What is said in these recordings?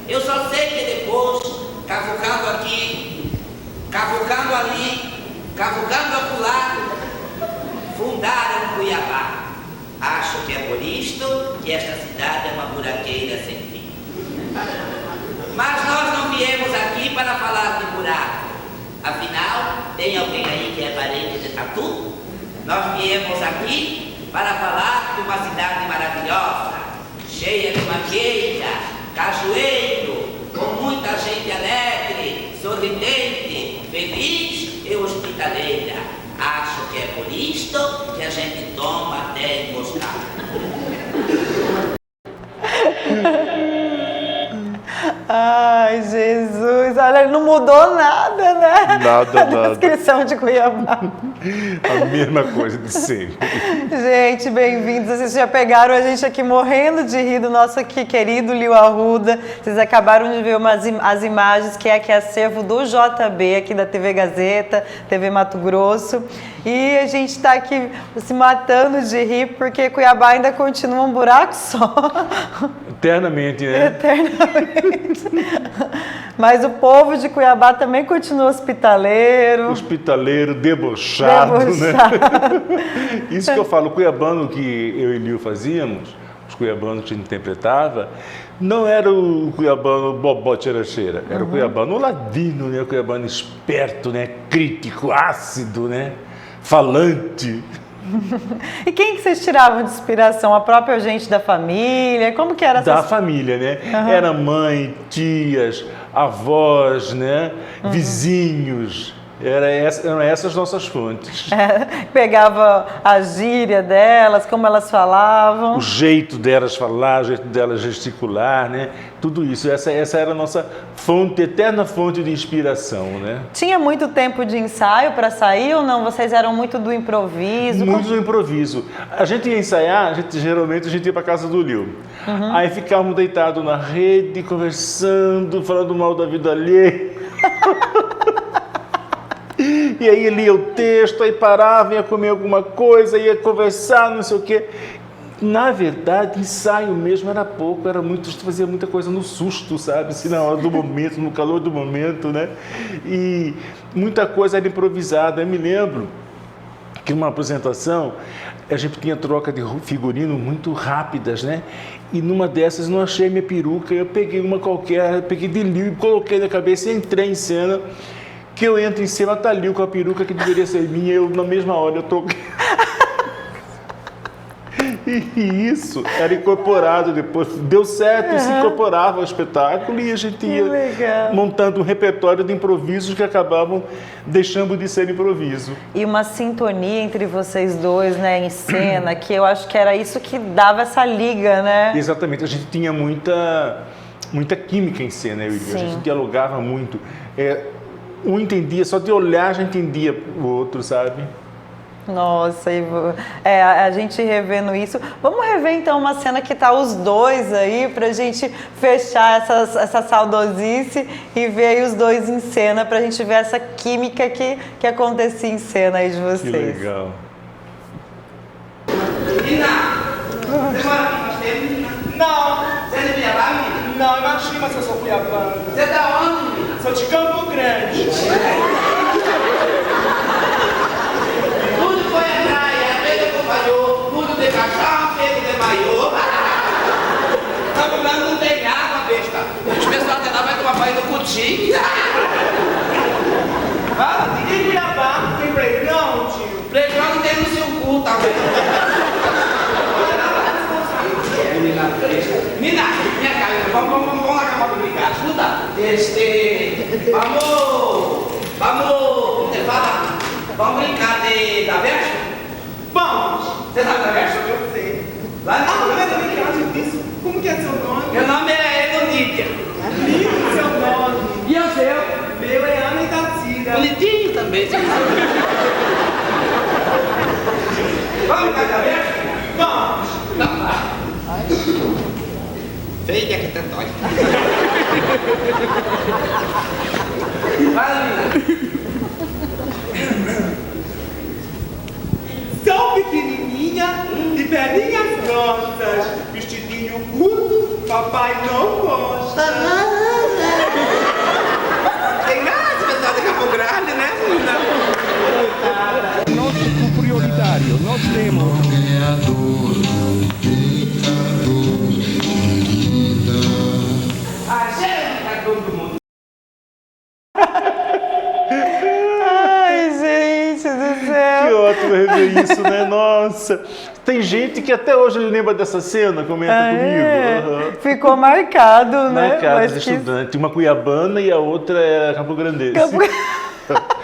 Eu só sei que depois, cavucando aqui, cavucando ali, cavucando acolá, fundaram Cuiabá. Acho que é por isto que esta cidade é uma buraqueira sem fim. Mas nós não viemos aqui para falar de buraco. Afinal, tem alguém aí que é parente de Tatu? Nós viemos aqui para falar de uma cidade maravilhosa, cheia de mangueira, cajueiro, com muita gente alegre, sorridente, feliz e hospitaleira. Acho que é por isto que a gente toma até encostar. Ai, Jesus, olha, não mudou nada, né? Nada, a descrição de Cuiabá. A mesma coisa de sempre. Gente, bem-vindos. Vocês já pegaram a gente aqui morrendo de rir do nosso aqui querido Lio Arruda. Vocês acabaram de ver as imagens que é aqui acervo do JB, aqui da TV Gazeta, TV Mato Grosso. E a gente está aqui se matando de rir porque Cuiabá ainda continua um buraco só. Eternamente, né? Eternamente. Mas o povo de Cuiabá também continua hospitaleiro. Hospitaleiro, debochado, né? Isso que eu falo, o cuiabano que eu e Lio fazíamos, os cuiabanos que a gente interpretava, não era o cuiabano bobó tiracheira, era o cuiabano ladino, né? O cuiabano esperto, né? Crítico, ácido, né? Falante. E quem que vocês tiravam de inspiração? A própria gente da família? Como que era Da família, né? Era mãe, tias, avós, né? Vizinhos. Eram essas nossas fontes. Pegava a gíria delas, como elas falavam. O jeito delas falar, o jeito delas gesticular, né? Tudo isso. Essa era a nossa fonte, eterna fonte de inspiração, né? Tinha muito tempo de ensaio para sair ou não? Vocês eram muito do improviso? Muito do improviso. A gente ia ensaiar, geralmente a gente ia para casa do Lio. Aí ficávamos deitados na rede, conversando, falando mal da vida alheia. E aí lia o texto, aí parava, ia comer alguma coisa, ia conversar, não sei o quê. Na verdade, ensaio mesmo era pouco, era muito, fazia muita coisa no susto, sabe? Assim, na hora do momento, no calor do momento, né? E muita coisa era improvisada. Eu me lembro que numa apresentação, a gente tinha troca de figurino muito rápidas, né? E numa dessas não achei minha peruca, eu peguei uma qualquer, peguei de Lio e coloquei na cabeça e entrei em cena. Que eu entro em cena, tá Lio com a peruca que deveria ser minha, eu na mesma hora eu toquei. E isso era incorporado depois, deu certo, se incorporava ao espetáculo e a gente ia montando um repertório de improvisos que acabavam deixando de ser improviso. E uma sintonia entre vocês dois, né, em cena, que eu acho que era isso que dava essa liga, né? Exatamente, a gente tinha muita química em cena, eu e Lio, a gente dialogava muito. Um entendia, só de olhar já entendia o outro, sabe? Nossa, Ivo. A gente revendo isso. Vamos rever então uma cena que tá os dois aí, pra gente fechar essa saudosice e ver aí os dois em cena, pra gente ver essa química que acontecia em cena aí de vocês. Que legal. Menina! Você mora aqui faz tempo, menina? Não, Você é de Cuiabá, menina? não, imagina se eu sou cuiabano. Você é da onde, menina? Sou de Campo Grande. Tudo foi a praia, pega com maiô, tudo de cachaça, pega de maiô. Campo Grande não tem água, besta. Os pessoal até lá vai tomar banho no cutinho. Fala, E Cuiabá tem playground, tio? playground não tem no seu cu, tá vendo? Menina, minha cara, vamos lá acabar de brincar. Escuta, vamos, fala, vamos brincar da verso? Vamos. Você sabe da verso? Eu sei. Lá Não é na brincagem disso. Como que é seu nome? Meu nome é Edonídia. Lindo seu nome. E o seu? Meu é Ana Itatira. Bonitinho também, seu nome. Vamos brincar da verso? Vamos. Não, vai. Feia que tá dói. Fala, menina. Sou pequenininha e perninhas grossas. Vestidinho curto, papai não gosta. Supremo. Ai, gente do Que céu. ótimo rever isso, né? Nossa! Tem gente que até hoje lembra dessa cena, comenta comigo. Aham. Ficou marcado, né? Marcadas Mas de que- estudante. Uma cuiabana e a outra era Campo Grandense.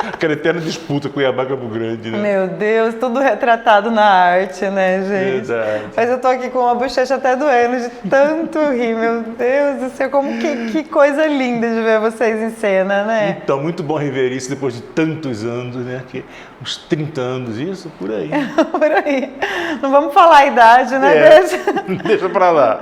Aquela eterna disputa Cuiabá-Campo Grande, né? Meu Deus, tudo retratado na arte, né, gente? Verdade. Mas eu tô aqui com a bochecha até doendo de tanto rir, meu Deus do céu, como que coisa linda de ver vocês em cena, né? Então, muito bom rever isso depois de tantos anos, né? Que, uns 30 anos, isso, por aí. Por aí. Não vamos falar a idade, né? É. Deixa. Deixa pra lá.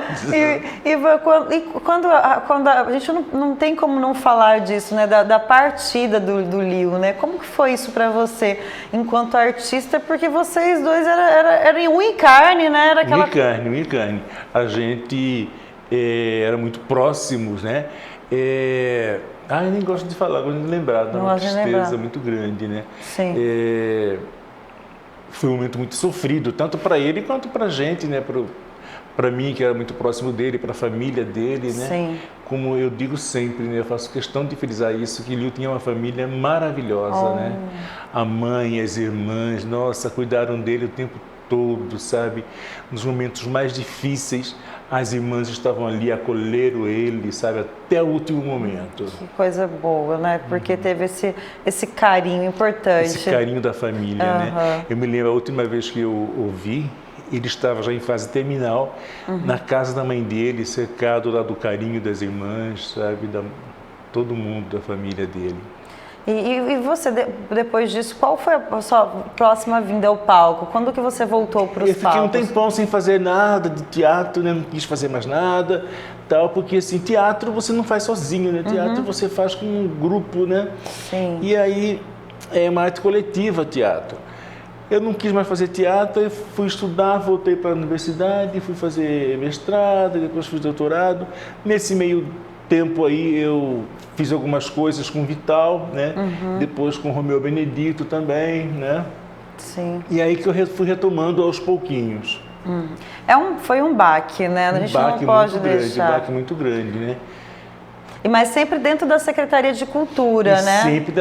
Quando a gente não tem como não falar disso, né? Da partida do Liu, né? Como que foi isso pra você enquanto artista? Porque vocês dois eram um em carne, né? Era aquela... Um em carne. A gente era muito próximos, né? Eu nem gosto de falar, gosto de lembrar, dá Não uma gosto de tristeza lembrar. muito grande, né? Sim. Foi um momento muito sofrido, tanto para ele quanto para a gente, né? Para mim, que era muito próximo dele, para a família dele, né? Sim. Como eu digo sempre, né? Eu faço questão de frisar isso, que Liu tinha uma família maravilhosa, né? A mãe, as irmãs, nossa, cuidaram dele o tempo todo, sabe? Nos momentos mais difíceis, as irmãs estavam ali, acolheram ele, sabe? Até o último momento. Que coisa boa, né? Porque teve esse carinho importante. Esse carinho da família, Aham. né? Eu me lembro a última vez que eu ouvi, ele estava já em fase terminal, na casa da mãe dele, cercado lá do carinho das irmãs, sabe? Todo mundo da família dele. E você, depois disso, qual foi a sua próxima vinda ao palco? Quando que você voltou para os Eu fiquei um palcos? tempão sem fazer nada de teatro, né? Não quis fazer mais nada, tal, porque assim, teatro você não faz sozinho, né? Teatro você faz com um grupo, né? Sim. E aí é uma arte coletiva, teatro. Eu não quis mais fazer teatro, eu fui estudar, voltei para a universidade, fui fazer mestrado, depois fiz doutorado. Nesse meio tempo aí eu fiz algumas coisas com Vital, né? Depois com Romeu Benedito também, né? Sim. E aí que eu fui retomando aos pouquinhos. Foi um baque, né? A gente não baque pode muito grande, deixar. baque muito grande, né? Mas sempre dentro da Secretaria de Cultura, E né? sempre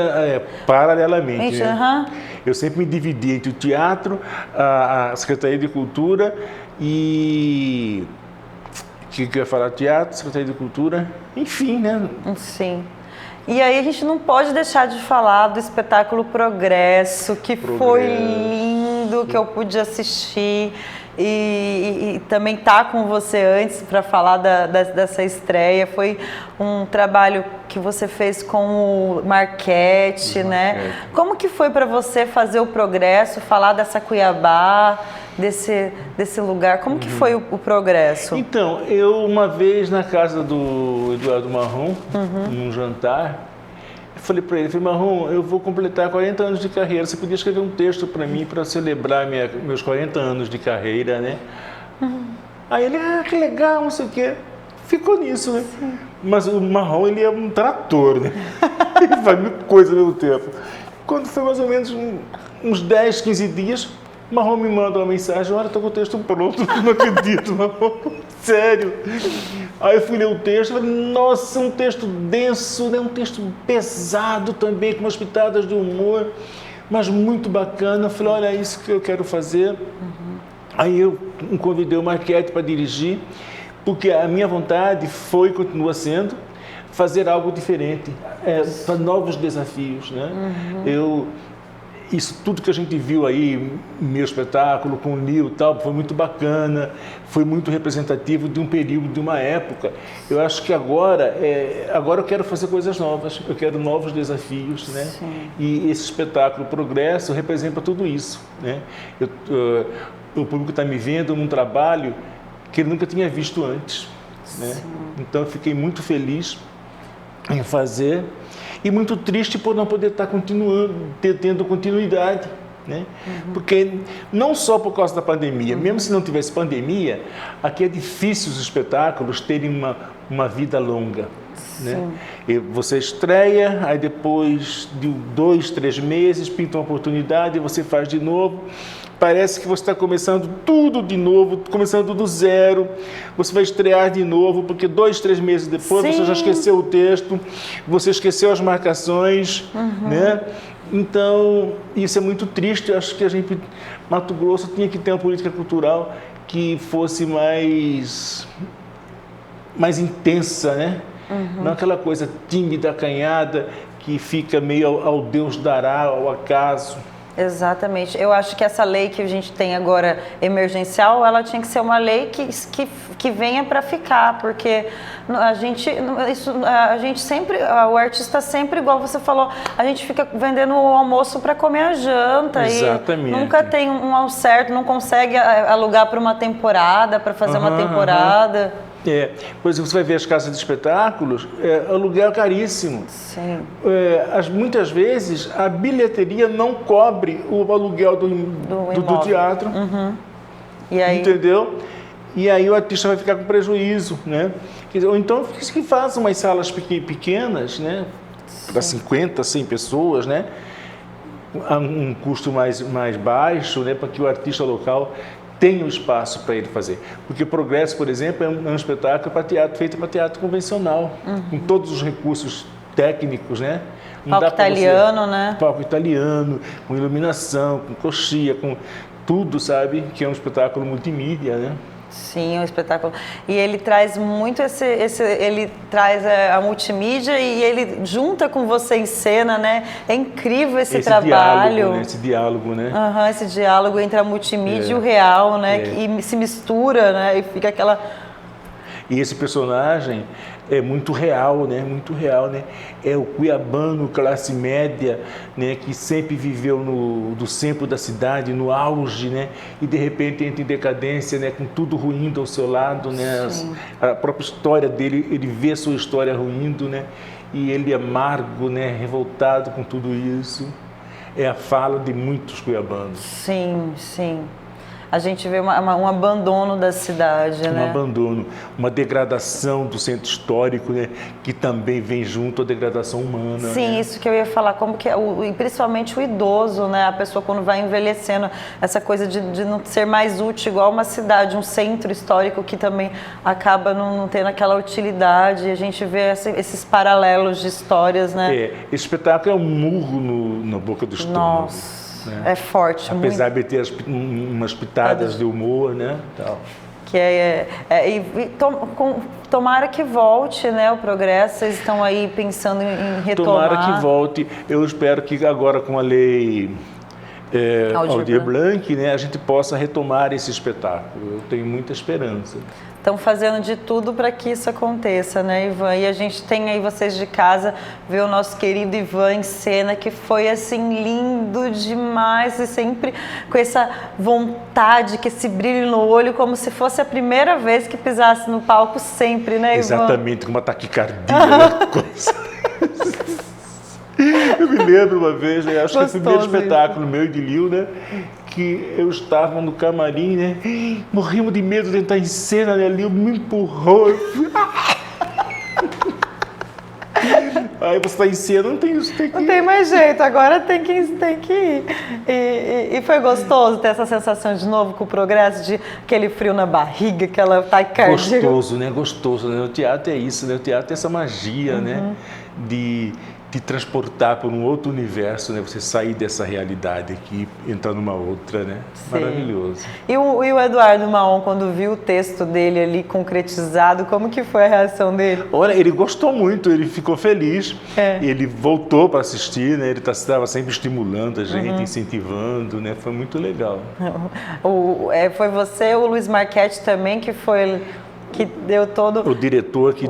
paralelamente, Gente, né? aham. Eu sempre me dividi entre o teatro, a Secretaria de Cultura e... O que eu ia falar? Teatro, Secretaria de Cultura, enfim, né? Sim. E aí a gente não pode deixar de falar do espetáculo Progresso, que foi lindo, que eu pude assistir e também estar com você antes para falar dessa estreia. Foi um trabalho que você fez com o Marquete, né? Como que foi para você fazer o Progresso, falar dessa Cuiabá, desse lugar? Como que foi o Progresso? Então, eu uma vez na casa do Eduardo Marrom, num jantar, eu falei para ele, Marrom, eu vou completar 40 anos de carreira, você podia escrever um texto para mim para celebrar meus 40 anos de carreira, né? Aí ele, que legal, não sei o quê. Ficou nisso, né? Mas o Marrom, ele é um trator, né? Ele faz mil coisas ao mesmo tempo. Quando foi mais ou menos uns 10, 15 dias, o Marrom me manda uma mensagem, olha, estou com o texto pronto, não acredito, Marrom, sério. Aí eu fui ler o texto, falei, nossa, um texto denso, né? Um texto pesado também, com umas pitadas de humor, mas muito bacana. Eu falei, olha, é isso que eu quero fazer. Aí eu convidei o Marquete para dirigir, porque a minha vontade foi e continua sendo fazer algo diferente, para novos desafios, né? Isso tudo que a gente viu aí, meu espetáculo com o Liu e tal, foi muito bacana, foi muito representativo de um período, de uma época. Eu acho que agora eu quero fazer coisas novas, eu quero novos desafios, né? Sim. E esse espetáculo Progresso representa tudo isso, né? O público está me vendo num trabalho que ele nunca tinha visto antes, né? Então eu fiquei muito feliz em fazer e muito triste por não poder estar tendo continuidade, né? Porque não só por causa da pandemia, mesmo se não tivesse pandemia, aqui é difícil os espetáculos terem uma vida longa, né? E você estreia, aí depois de 2, 3 meses pinta uma oportunidade e você faz de novo. Parece que você está começando tudo de novo, começando do zero. Você vai estrear de novo, porque 2, 3 meses depois você já esqueceu o texto, você esqueceu as marcações, né? Então, isso é muito triste. Eu acho que Mato Grosso tinha que ter uma política cultural que fosse mais intensa, né? Não aquela coisa tímida, acanhada, que fica meio ao Deus dará, ao acaso. Exatamente. Eu acho que essa lei que a gente tem agora, emergencial, ela tinha que ser uma lei que venha para ficar, porque a gente sempre, o artista sempre, igual você falou, a gente fica vendendo o almoço para comer a janta. Exatamente. E nunca tem um ao certo, não consegue alugar para uma temporada, para fazer uma temporada. Por exemplo, você vai ver as casas de espetáculos, aluguel é caríssimo. Sim. Muitas vezes a bilheteria não cobre o aluguel do teatro. E aí? Entendeu? E aí o artista vai ficar com prejuízo, né? Ou então que faz umas salas pequenas, né? Para 50, 100 pessoas, né? A um custo mais baixo, né? Para que o artista local tem um espaço para ele fazer. Porque Progresso, por exemplo, é um espetáculo feito para teatro convencional, com todos os recursos técnicos, né? Palco italiano, né? Palco italiano, com iluminação, com coxia, com tudo, sabe? Que é um espetáculo multimídia, né? Sim, é um espetáculo. E ele traz muito ele traz a multimídia e ele junta com você em cena, né? É incrível esse trabalho. Esse diálogo, né? Esse diálogo entre a multimídia e o real, né? E se mistura, né? E fica aquela... E esse personagem é muito real, né? Muito real, né? É o cuiabano, classe média, né? Que sempre viveu do centro da cidade, no auge, né? E de repente entra em decadência, né? Com tudo ruindo ao seu lado, né? A própria história dele, ele vê a sua história ruindo, né? E ele amargo, né? Revoltado com tudo isso. É a fala de muitos cuiabanos. Sim, sim. A gente vê um abandono da cidade, né? Um abandono, uma degradação do centro histórico, né? Que também vem junto à degradação humana. Sim, né? isso que eu ia falar, como que e principalmente o idoso, né? A pessoa quando vai envelhecendo, essa coisa de não ser mais útil igual uma cidade, um centro histórico que também acaba não tendo aquela utilidade. A gente vê esses paralelos de histórias, né? Esse espetáculo é um murro na boca do estômago. Nossa. Né? É forte. Apesar de ter umas pitadas de humor, né? Tal. Que tomara que volte, né, o Progresso. Vocês estão aí pensando em retomar. Tomara que volte. Eu espero que agora com a lei Aldir Blanc, né, a gente possa retomar esse espetáculo. Eu tenho muita esperança. Estão fazendo de tudo para que isso aconteça, né, Ivan? E a gente tem aí, vocês de casa, ver o nosso querido Ivan em cena, que foi, assim, lindo demais e sempre com essa vontade, com esse brilho no olho, como se fosse a primeira vez que pisasse no palco sempre, né, Ivan? Exatamente, com uma taquicardia, né? Eu me lembro uma vez, eu acho que foi o primeiro espetáculo meu e de Lil, né? Que eu estava no camarim, né? Morremos de medo de entrar em cena, né? Lil me empurrou. Aí você está em cena, não tem isso, tem que ir. Não tem mais jeito, agora tem que ir. E foi gostoso ter essa sensação de novo com o Progresso, de aquele frio na barriga, aquela taquicardia. Gostoso, né? O teatro é isso, né? O teatro é essa magia, né? De transportar para um outro universo, né? Você sair dessa realidade aqui e entrar numa outra, né? Sim. Maravilhoso. E o Eduardo Maon, quando viu o texto dele ali concretizado, como que foi a reação dele? Olha, ele gostou muito, ele ficou feliz, ele voltou para assistir, né? Ele estava sempre estimulando a gente, incentivando, né? Foi muito legal. Foi você, o Luiz Marchetti também, que deu todo... O diretor que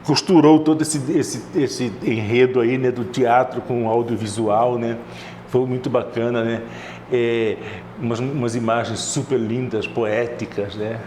costurou todo esse enredo aí, né, do teatro com o audiovisual, né? Foi muito bacana, né? Umas imagens super lindas, poéticas, né?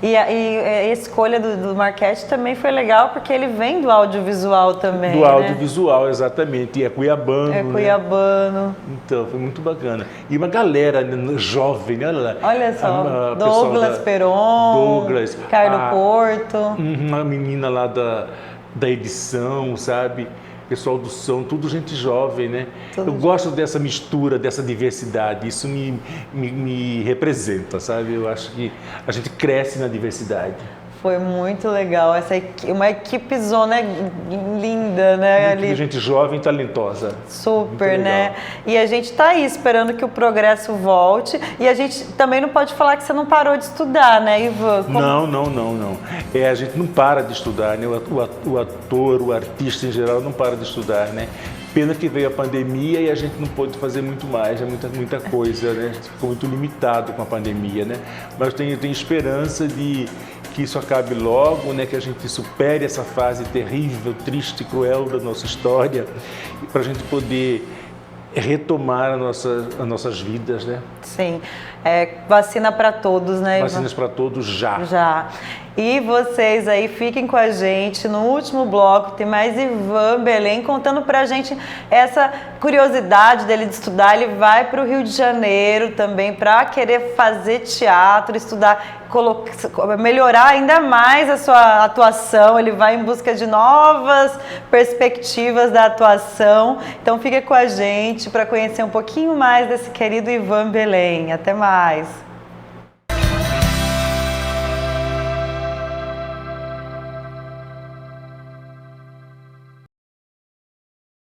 E a escolha do Marchetti também foi legal, porque ele vem do audiovisual também, do audiovisual, exatamente. E é cuiabano, É cuiabano. Né? Então, foi muito bacana. E uma galera jovem, olha lá. Olha só, Douglas Peron, Carlos Porto. Uma menina lá da edição, sabe? pessoal do som, tudo gente jovem, né? Tudo Eu gosto dessa mistura, dessa diversidade, isso me representa, sabe? Eu acho que a gente cresce na diversidade. Foi muito legal, uma equipe zona linda, né? Muita gente jovem e talentosa. Super, Muito né? legal. E a gente tá aí esperando que o progresso volte. E a gente também não pode falar que você não parou de estudar, né, Ivan? Não. A gente não para de estudar, né? O ator, o artista em geral não para de estudar, né? Pena que veio a pandemia e a gente não pôde fazer muito mais, é muita coisa, né? A gente ficou muito limitado com a pandemia, né? Mas eu tenho esperança de que isso acabe logo, né? Que a gente supere essa fase terrível, triste, cruel da nossa história, para a gente poder retomar as nossas vidas, né? Sim. Vacina para todos, né, Ivan? Vacinas para todos já. Já. E vocês aí fiquem com a gente. No último bloco tem mais Ivan Belém contando pra gente essa curiosidade dele de estudar. Ele vai para o Rio de Janeiro também para querer fazer teatro, estudar, melhorar ainda mais a sua atuação. Ele vai em busca de novas perspectivas da atuação. Então fica com a gente para conhecer um pouquinho mais desse querido Ivan Belém. Até mais.